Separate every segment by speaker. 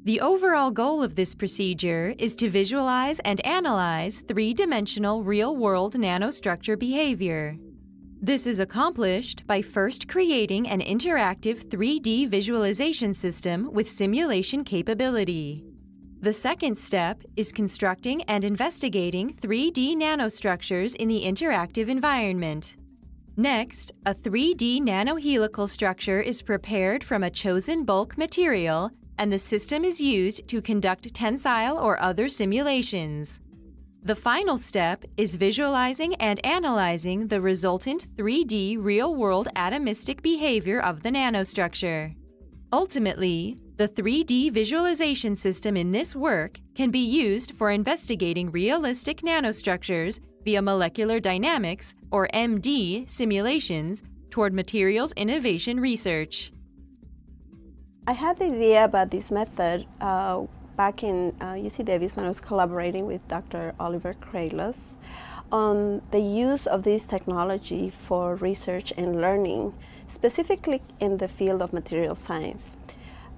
Speaker 1: The overall goal of this procedure is to visualize and analyze three-dimensional real-world nanostructure behavior. This is accomplished by first creating an interactive 3D visualization system with simulation capability. The second step is constructing and investigating 3D nanostructures in the interactive environment. Next, a 3D nanohelical structure is prepared from a chosen bulk material, and the system is used to conduct tensile or other simulations. The final step is visualizing and analyzing the resultant 3D real-world atomistic behavior of the nanostructure. Ultimately, the 3D visualization system in this work can be used for investigating realistic nanostructures via molecular dynamics, or MD, simulations toward materials innovation research.
Speaker 2: I had the idea about this method back in UC Davis when I was collaborating with Dr. Oliver Kralos on the use of this technology for research and learning, specifically in the field of material science.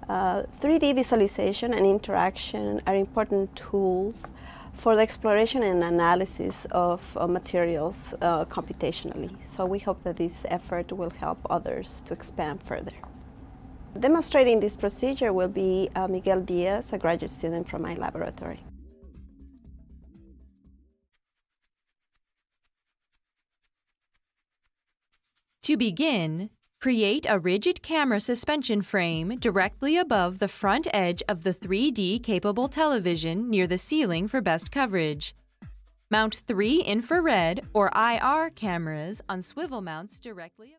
Speaker 2: 3D visualization and interaction are important tools for the exploration and analysis of materials computationally. So we hope that this effort will help others to expand further. Demonstrating this procedure will be Miguel Diaz, a graduate student from my laboratory.
Speaker 1: To begin, create a rigid camera suspension frame directly above the front edge of the 3D capable television near the ceiling for best coverage. Mount 3 infrared or IR cameras on swivel mounts directly above.